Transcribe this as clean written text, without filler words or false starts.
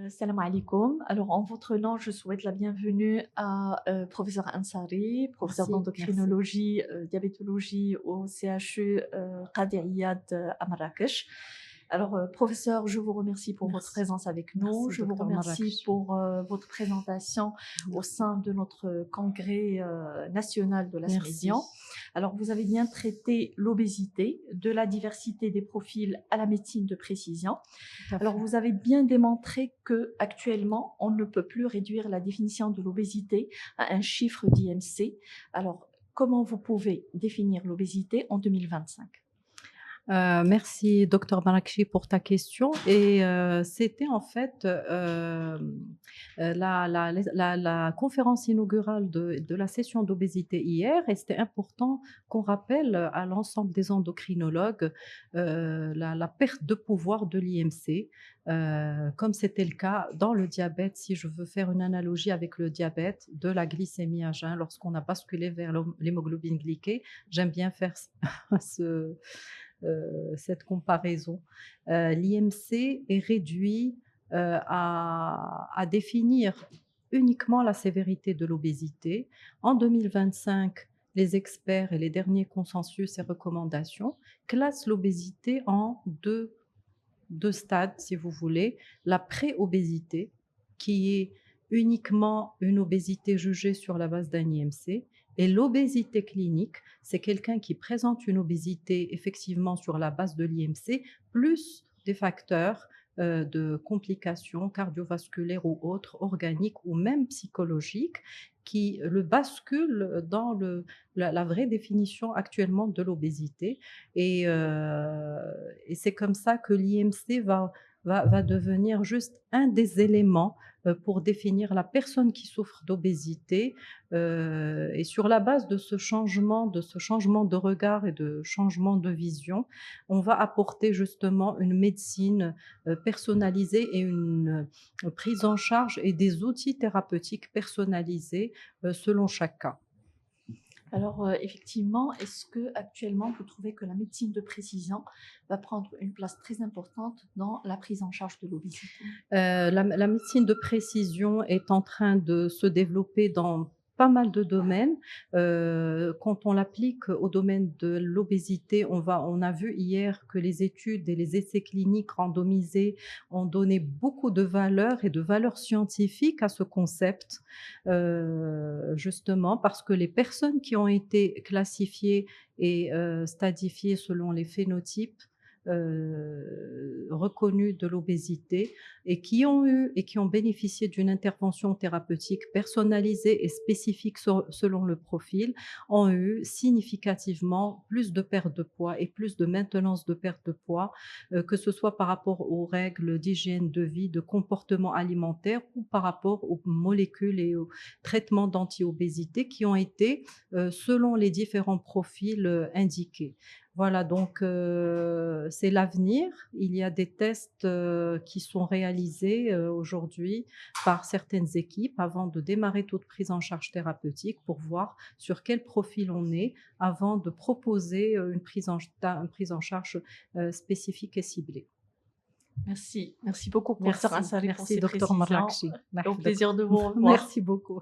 Salam alaikum. Alors, en votre nom, je souhaite la bienvenue à professeur Ansari, professeur Merci, merci. d'endocrinologie, diabétologie au CHU Qadi Iyad à Marrakech. Alors, professeur, je vous remercie pour votre Merci. présence avec nous. Merci, Je vous docteur remercie Marrakech. pour votre présentation au Merci. sein de notre congrès national de la Merci. Smédian. Alors, vous avez bien traité l'obésité, de la diversité des profils à la médecine de précision. Tout à Alors, fait. vous avez bien démontré que actuellement, on ne peut plus réduire la définition de l'obésité à un chiffre d'IMC. Alors, comment vous pouvez définir l'obésité en 2025? Merci, docteur Marrakchi, pour ta question. Et c'était en fait la conférence inaugurale de la session d'obésité hier. Et c'était important qu'on rappelle à l'ensemble des endocrinologues la perte de pouvoir de l'IMC, comme c'était le cas dans le diabète. Si je veux faire une analogie avec le diabète, de la glycémie à jeun, lorsqu'on a basculé vers l'hémoglobine glyquée, j'aime bien faire ce cette comparaison. L'IMC est réduit à définir uniquement la sévérité de l'obésité. En 2025, les experts et les derniers consensus et recommandations classent l'obésité en deux stades, si vous voulez. La pré-obésité, qui est uniquement une obésité jugée sur la base d'un IMC, et l'obésité clinique, c'est quelqu'un qui présente une obésité effectivement sur la base de l'IMC, plus des facteurs de complications cardiovasculaires ou autres, organiques ou même psychologiques, qui le basculent dans la vraie définition actuellement de l'obésité. Et c'est comme ça que l'IMC va devenir juste un des éléments pour définir la personne qui souffre d'obésité. Et sur la base de ce changement de regard et de changement de vision, on va apporter justement une médecine personnalisée et une prise en charge et des outils thérapeutiques personnalisés selon chaque cas. Alors, effectivement, est-ce que actuellement vous trouvez que la médecine de précision va prendre une place très importante dans la prise en charge de l'obésité? La médecine de précision est en train de se développer dans pas mal de domaines. Quand on l'applique au domaine de l'obésité, on a vu hier que les études et les essais cliniques randomisés ont donné beaucoup de valeur et de valeur scientifique à ce concept, justement parce que les personnes qui ont été classifiées et stadifiées selon les phénotypes reconnus de l'obésité et qui ont eu et qui ont bénéficié d'une intervention thérapeutique personnalisée et spécifique selon le profil ont eu significativement plus de perte de poids et plus de maintenance de perte de poids, que ce soit par rapport aux règles d'hygiène de vie, de comportement alimentaire ou par rapport aux molécules et aux traitements d'anti-obésité qui ont été, selon les différents profils, indiqués. Voilà, donc c'est l'avenir. Il y a des tests qui sont réalisés aujourd'hui par certaines équipes avant de démarrer toute prise en charge thérapeutique pour voir sur quel profil on est avant de proposer une prise en charge spécifique et ciblée. Merci. Merci beaucoup, professeur Merci, Ansari, pour merci ces docteur précisions. Marrakchi. Au plaisir de vous revoir. Merci beaucoup.